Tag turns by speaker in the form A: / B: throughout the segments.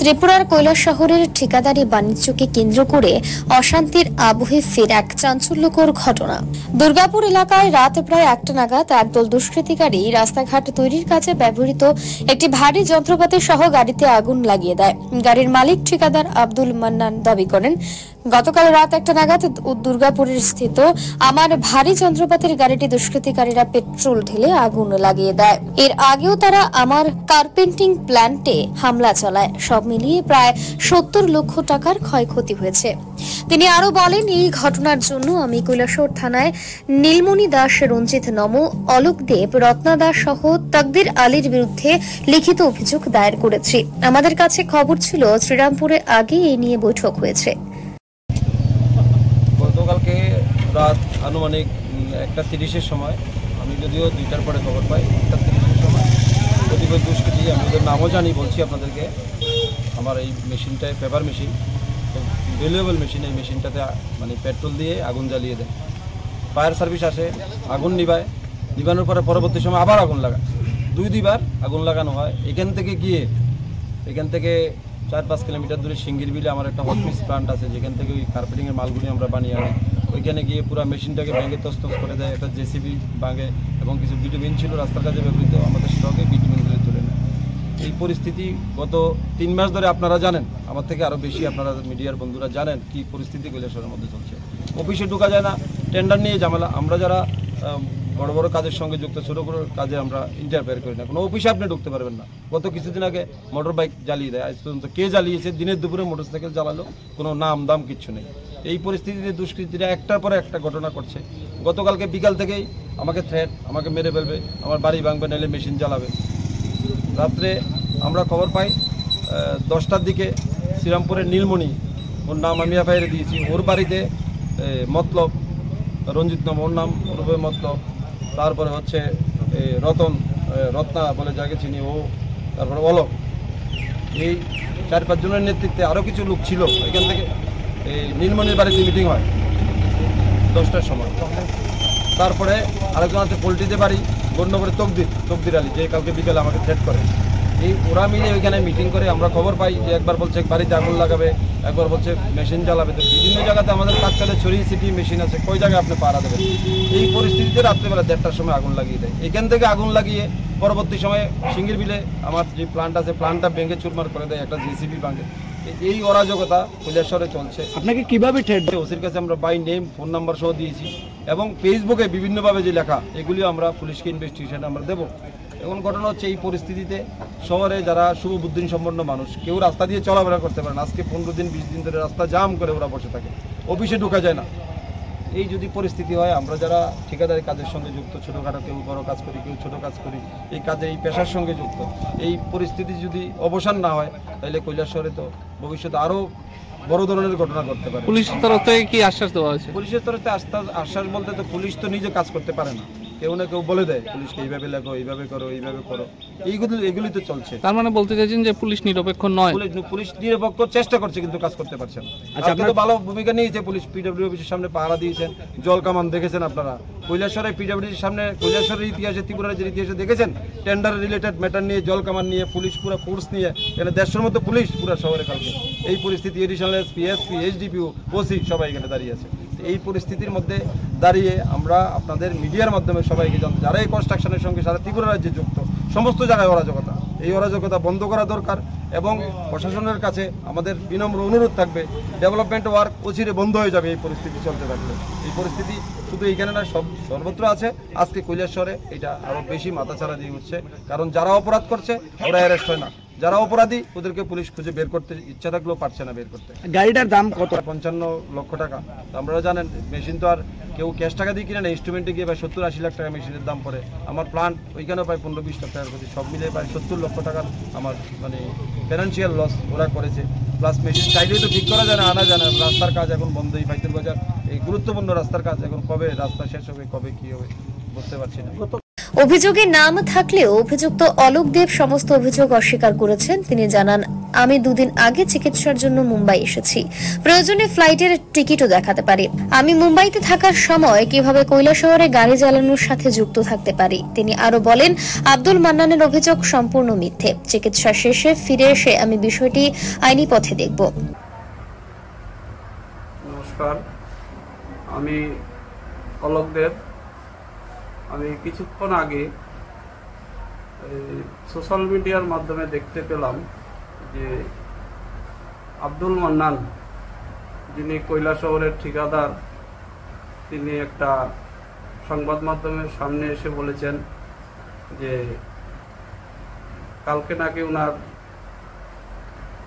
A: ত্রিপুরার কৈলাসহরের ঠিকাদারি বাণিজ্যকে কেন্দ্র করে অশান্তির আবহে ফের এক চাঞ্চল্যকর ঘটনা। দুর্গাপুর এলাকায় রাত প্রায় 1টা নাগাদ একদল দুষ্কৃতিকারী রাস্তাঘাট তৈরির কাজে ব্যবহৃত একটি ভারী যন্ত্রপাতি সহ গাড়িতে আগুন লাগিয়ে দেয়। গাড়ির মালিক ঠিকাদার আব্দুল মান্নান দাবি করেন, গতকাল রাত 1টা নাগাদ দুর্গাপুরের স্থিত আমার ভারী যন্ত্রপাতির গাড়িটি দুষ্কৃতিকারীরা পেট্রোল ঢেলে আগুন লাগিয়ে দেয়। এর আগেও তারা আমার কার্পেন্টিং প্ল্যান্টে হামলা চালায়। সব মিলিয়ে প্রায় 70 লক্ষ টাকার ক্ষয়ক্ষতি হয়েছে। তিনি আরো বলেন, এই ঘটনার জন্য আমি কৈলাসহর থানায় নীলমণি দাস, রঞ্জিত নম, অলোক দেব, রত্না দাস সহ তাকদির আলীর বিরুদ্ধে লিখিত অভিযোগ দায়ের করেছি। আমাদের কাছে খবর ছিল শ্রীরামপুরে আগে এই নিয়ে বৈঠক হয়েছে।
B: গতকালকে রাত আনুমানিক 1:30-এর সময়, আমি যদিও 2টার পরে খবর পাই, 1:30-এর সময় প্রতিপক্ষ দুষ্কৃতী, আমি ওদের নামও জানি, বলছি আপনাদেরকে। আমার এই মেশিনটায় পেপার মেশিন, খুব ভ্যালুয়েবল মেশিন, এই মেশিনটাতে মানে পেট্রোল দিয়ে আগুন জ্বালিয়ে দেয়। ফায়ার সার্ভিস আসে, আগুন নিভায়, নিভানোর পরে পরবর্তী সময় আবার আগুন লাগায়। দুইবার আগুন লাগানো হয়। এখান থেকে 4-5 কিলোমিটার দূরে সিঙ্গির বিলে আমার একটা হট মিক্স প্লান্ট আছে, যেখান থেকে ওই কার্পেটিংয়ের মালগুলি আমরা বানিয়ে আনি। ওইখানে গিয়ে পুরো মেশিনটাকে ভেঙে তছনছ করে দেয়। একটা জেসিবি ভাঙে এবং কিছু বিটুমিন ছিল রাস্তার কাজে ব্যবহৃত, আমাদের স্টকে বিটুমিনগুলি তুলে নেয়। এই পরিস্থিতি গত 3 মাস ধরে আপনারা জানেন, আমার থেকে আরও বেশি আপনারা মিডিয়ার বন্ধুরা জানেন কি পরিস্থিতি কৈলাসহরের মধ্যে চলছে। অফিসে ঢোকা যায় না, টেন্ডার নিয়ে ঝামেলা। আমরা যারা বড় বড় কাজের সঙ্গে যুক্ত, ছোটো বড়ো কাজে আমরা ইন্টারফেয়ার করি না। কোনো অফিসে আপনি ঢুকতে পারবেন না। গত কিছুদিন আগে মোটর বাইক জ্বালিয়ে দেয়। আজ পর্যন্ত কে জ্বালিয়েছে, দিনের দুপুরে মোটরসাইকেল জ্বালালো, কোনো নাম দাম কিচ্ছু নেই। এই পরিস্থিতিতে দুষ্কৃতীরা একটার পর একটা ঘটনা করছে। গতকালকে বিকাল থেকেই আমাকে থ্রেট, আমাকে মেরে ফেলবে, আমার বাড়ি ভাঙবে, নাহলে মেশিন জ্বালাবে। রাত্রে আমরা খবর পাই 10টার দিকে শ্রীরামপুরের নীলমণি, ওর নাম আমি এফআইআরে দিয়েছি, ওর বাড়িতে মতলব রঞ্জিত নাম, ওর নাম রূপে মতলব, তারপরে হচ্ছে রত্না বলে যাকে চিনি ও, তারপরে অলোক, এই 4-5 জনের নেতৃত্বে আরও কিছু লোক ছিল। এখান থেকে এই নীলমণির বাড়িতে মিটিং হয় 10টার সময়। তারপরে আরেকজন আছে পোল্ট্রিতে বাড়ি, গণ্যপুরে তকদির আলী, যে কালকে বিকেলে আমাকে থ্রেট করে। এই ওরা মিলে ওইখানে মিটিং করে আমরা খবর পাই যে একবার বলছে বাড়িতে আগুন লাগাবে, একবার বলছে মেশিন জ্বালাবে। তো বিভিন্ন জায়গাতে আমাদের কাজ চলে, ছড়িয়ে ছিটিয়ে মেশিন আছে, কই জায়গায় আপনি পাহারা দেবেন। এই পরিস্থিতিতে রাত্রেবেলা 1:30টার সময় আগুন লাগিয়ে দেয়। এখান থেকে আগুন লাগিয়ে পরবর্তী সময়ে সিঙ্গির বিলে আমার যে প্লান্ট আছে, প্লান্টটা ভেঙে চুরমার করে দেয়, একটা জেসিবি ভাঙে। এই অরাজকতা কৈলাসহরে চলছে।
C: আপনাকে কিভাবে ঠেট দেয়?
B: ওসির কাছে আমরা বাই নেম, ফোন নাম্বার সহ দিয়েছি এবং ফেসবুকে বিভিন্নভাবে যে লেখা, এগুলিও আমরা পুলিশকে ইনভেস্টিগেশন আমরা দেবো। এখন ঘটনা হচ্ছে, এই পরিস্থিতিতে শহরে যারা শুভ বুদ্ধি সম্পন্ন মানুষ, কেউ রাস্তা দিয়ে চলাফেরা করতে পারে না। আজকে 15 দিন 20 দিন ধরে রাস্তা জাম করে ওরা বসে থাকে, অফিসে ঢোকা যায় না। এই যদি পরিস্থিতি হয়, আমরা যারা ঠিকাদারি কাজের সঙ্গে যুক্ত, ছোটোখাটো, কেউ বড় কাজ করি, কেউ ছোটো কাজ করি, এই কাজে এই পেশার সঙ্গে যুক্ত, এই পরিস্থিতি যদি অবসান না হয়, তাহলে কৈলাসহরে তো ভবিষ্যতে আরও বড় ধরনের ঘটনা ঘটতে পারে।
C: পুলিশের তরফ থেকে কি আশ্বাস দেওয়া হয়েছে?
B: পুলিশের তরফ থেকে আশ্বাস বলতে তো পুলিশ তো নিজে কাজ করতে পারে না, কেউ না কেউ বলে দেয় পুলিশকে এইভাবে লেখো, এইভাবে করো, এইভাবে করো। এগুলি তো চলছে।
C: তার মানে বলতে চাইছেন যে পুলিশ নিরপেক্ষ নয়?
B: পুলিশ নিরপেক্ষ চেষ্টা করছে, কিন্তু কাজ করতে পারছে না। আচ্ছা, আপনারা ভালো ভূমিকা নিয়েছে পুলিশ, পিডব্লিউ অফিসের সামনে পাহারা দিয়েছেন, জল কামান দেখেছেন আপনারা। কৈলাসহরে পিডব্লিউর সামনে, কৈলাসহরের ইতিহাসে, ত্রিপুরার যে ইতিহাসে দেখেছেন, টেন্ডার রিলেটেড ম্যাটার নিয়ে, জল কামান নিয়ে, পুলিশ পুরো ফোর্স নিয়ে, এখানে 150-এর মতো পুলিশ পুরো শহরে কালকে। এই পরিস্থিতি এডিশনাল এসপি, এইচডিপিও, ওসি সবাই এখানে দাঁড়িয়ে আছে। এই পরিস্থিতির মধ্যে দাঁড়িয়ে আমরা আপনাদের মিডিয়ার মাধ্যমে সবাইকে জানতে, যারা এই কনস্ট্রাকশনের সঙ্গে সারা ত্রিপুরা রাজ্যে যুক্ত, সমস্ত জায়গায় অরাজকতা, এই অরাজকতা বন্ধ করা দরকার। এবং প্রশাসনের কাছে আমাদের বিনম্র অনুরোধ থাকবে, ডেভেলপমেন্ট ওয়ার্ক অচিরে বন্ধ হয়ে যাবে এই পরিস্থিতি চলতে থাকলে। এই পরিস্থিতি শুধু এইখানে না, সর্বত্র আছে। আজকে কৈলাসহরে এটা আরও বেশি মাথাছাড়া দিয়ে উঠছে, কারণ যারা অপরাধ করছে ওরা অ্যারেস্ট হয় না, যারা অপরাধী ওদেরকে পুলিশ খুঁজে বের করতে ইচ্ছা থাকলেও পারছে না বের করতে।
C: গাড়িটার দাম কত?
B: 55 লক্ষ টাকা। আপনারা জানেন, মেশিন তো আর কেউ ক্যাশ টাকা দিয়ে কিনে না, ইনস্ট্রুমেন্টে গিয়ে প্রায় 70-80 লাখ টাকা মেশিনের দাম পড়ে। আমার প্লান্ট ওইখানেও প্রায় 15-20 লাখ টাকার ক্ষতি, সব মিলে প্রায় 70 লক্ষ টাকার আমার মানে ফিনান্সিয়াল লস ওরা করেছে। প্লাস মেশিন চাইলেই তো ঠিক করা যায় না, আনা যায় না। রাস্তার কাজ এখন বন্ধ, এই পাইতুর বাজার, এই গুরুত্বপূর্ণ রাস্তার কাজ এখন কবে রাস্তা শেষ হবে, কবে কি হবে বুঝতে পারছি না।
A: অভিযোগে নাম থাকলেও অভিযুক্ত অলোক দেব সমস্ত অভিযোগ অস্বীকার করেছেন। তিনি জানান, আমি 2 দিন আগে চিকিৎসার জন্য মুম্বাই এসেছি। প্রয়োজনে ফ্লাইটের টিকিটও দেখাতে পারি। আমি মুম্বাইতে থাকার সময় কিভাবে কৈলাসহরে গাড়ি চালানোর সাথে যুক্ত থাকতে পারি। তিনি আরো বলেন, আব্দুল মান্নানের অভিযোগ সম্পূর্ণ মিথ্যে। চিকিৎসা শেষে ফিরে এসে আমি বিষয়টি আইনি পথে দেখব।
D: নমস্কার, আমি অলোক দেব। আমি কিছুক্ষণ আগে সোশ্যাল মিডিয়ার মাধ্যমে দেখতে পেলাম যে আব্দুল মান্নান, যিনি কৈলাসহরের ঠিকাদার, তিনি একটা সংবাদ মাধ্যমের সামনে এসে বলেছেন যে কালকে নাকি ওনার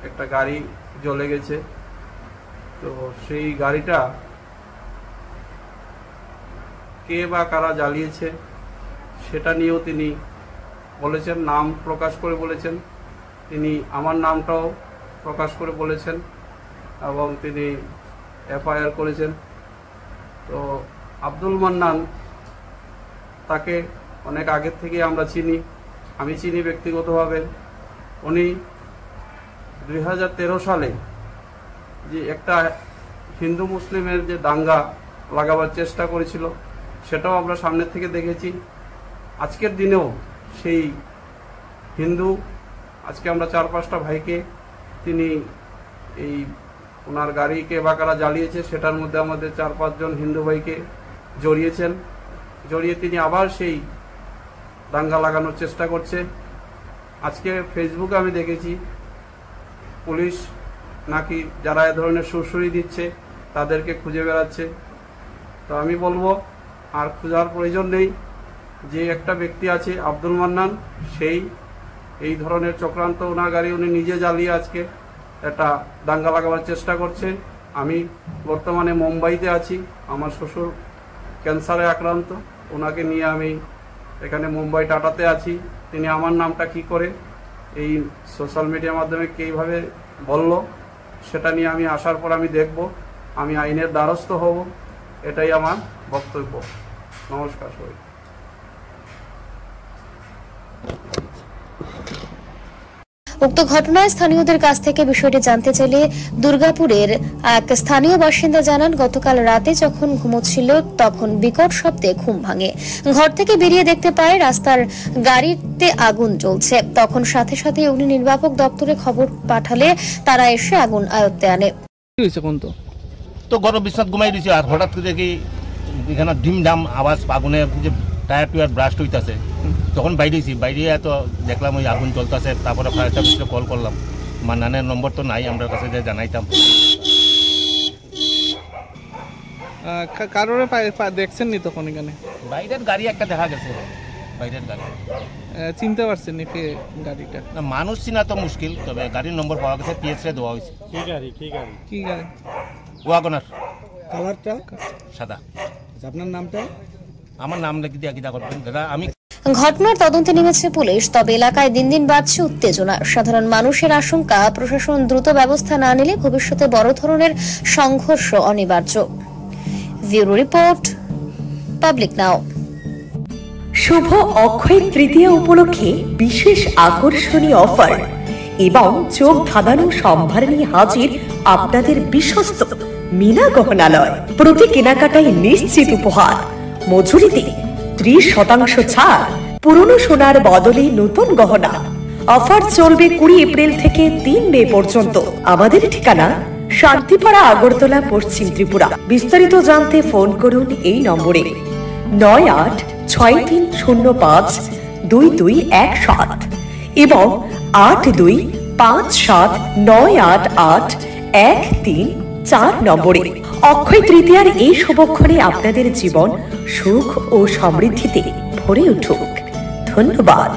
D: একটা গাড়ি জ্বলে গেছে। তো সেই গাড়িটা কে বা কারা জ্বালিয়েছে সেটা নিয়েও তিনি বলেছেন, নাম প্রকাশ করে বলেছেন। তিনি আমার নামটাও প্রকাশ করে বলেছেন এবং তিনি এফআইআর করেছেন। তো আব্দুল মান্নান, তাকে অনেক আগের থেকে আমরা চিনি, আমি চিনি ব্যক্তিগতভাবে। উনি 2013 সালে যে একটা হিন্দু মুসলিমের যে দাঙ্গা লাগাবার চেষ্টা করেছিল, সেটাও আমরা সামনে থেকে দেখেছি। আজকের দিনেও সেই হিন্দু, আজকে আমরা 4-5টা ভাইকে তিনি এই ওনার গাড়িকে বা কারা জ্বালিয়েছে সেটার মধ্যে আমাদের 4-5 জন হিন্দু ভাইকে জড়িয়ে তিনি আবার সেই দাঙ্গা লাগানোর চেষ্টা করছে। আজকে ফেসবুকে আমি দেখেছি পুলিশ নাকি যারা এ ধরনের সুরসুরি দিচ্ছে তাদেরকে খুঁজে বেড়াচ্ছে। তো আমি বলবো আর খোঁজার প্রয়োজন নেই। যে একটা ব্যক্তি আছে আব্দুল মান্নান, সেই এই ধরনের চক্রান্ত, ওনার গাড়ি উনি নিজে জ্বালিয়ে আজকে একটা দাঙ্গা লাগাবার চেষ্টা করছে। আমি বর্তমানে মুম্বাইতে আছি, আমার শ্বশুর ক্যান্সারে আক্রান্ত, ওনাকে নিয়ে আমি এখানে মুম্বাই টাটাতে আছি। তিনি আমার নামটা কি করে এই সোশ্যাল মিডিয়ার মাধ্যমে কীভাবে বলল সেটা নিয়ে আমি আসার পর আমি দেখব, আমি আইনের দ্বারস্থ হব, এটাই আমার বক্তব্য। নমস্কার সবাই।
A: উক্ত ঘটনায় স্থানীয়দের কাছ থেকে বিষয়টি জানতে চাইলে দুর্গাপুরের এক স্থানীয় বাসিন্দা জানান, গতকাল রাতে যখন ঘুমোচ্ছিল তখন বিকট শব্দে ঘুম ভাঙে। ঘর থেকে বেরিয়ে দেখতে পায় রাস্তার গাড়িতে আগুন জ্বলছে। তখন সাথে সাথে অগ্নি নির্বাপক দপ্তরে খবর পাঠালে তারা এসে আগুন আয়ত্তে আনে।
C: কি হয়েছে কোন
E: তো গরম বিছনাত ঘুমাই দিয়েছি, আর হঠাৎ করে দেখি এখানে ডিম ডাম আওয়াজ, আগুনে যে টায়ার টুয়ার ব্রাস্ট হইতেছে। তখন বাইরেছি, বাইরে তো দেখলাম ওই আগুন চলতেছে। তারপরে ফায়ার সার্ভিসে কল করলাম, মান্নানের নম্বর তো নাই আমার কাছে, যে জানাইতাম।
C: কারোর দেখছেন নি তখন এখানে?
E: বাইরের গাড়ি একটা দেখা গেছে, বাইরের গাড়ি।
C: চিনতে পারছেন নি গাড়িটা?
E: না, মানুষ চিনা তো মুশকিল, তবে গাড়ির নম্বর পাওয়া গেছে, পিএসরে দেওয়া হয়েছে।
C: কি গাড়ি?
E: ওয়াগনার।
C: কালারটা
E: সাদা।
C: আপনার নামটা?
E: আমার নাম লিখে দিয়ে কিনা করবেন দাদা? আমি
A: ঘটনার তদন্তে নেমেছে পুলিশ। তবে এলাকায় দিন দিন বাড়ছে উত্তেজনা। সাধারণ মানুষের আশঙ্কা, প্রশাসন দ্রুত ব্যবস্থা না নিলে ভবিষ্যতে বড় ধরনের সংঘর্ষ অনিবার্য। ব্যুরো রিপোর্ট, পাবলিক নাও।
F: শুভ অক্ষয় তৃতীয়া উপলক্ষে বিশেষ আকর্ষণীয় অফার এবং চোখ ধাঁধানো সম্ভার নিয়ে হাজির আপনাদের বিশ্বস্ত মিনা গহনালয়। প্রতি কেনাকাটায় নিশ্চিত উপহার, মজুরিতে 30% ছাড়, পুরনো সোনার বদলে নতুন গহনা। অফার চলবে 20 এপ্রিল থেকে 3 মে পর্যন্ত। আমাদের ঠিকানা শান্তিপাড়া, আগরতলা, পশ্চিম ত্রিপুরা। বিস্তারিত জানতে ফোন করুন এই নম্বরে 9863052217 এবং 8257988134 নম্বরে। অক্ষয় তৃতীয়ার এই শুভক্ষণে আপনাদের জীবন সুখ ও সমৃদ্ধিতে ভরে উঠুক। ধন্যবাদ।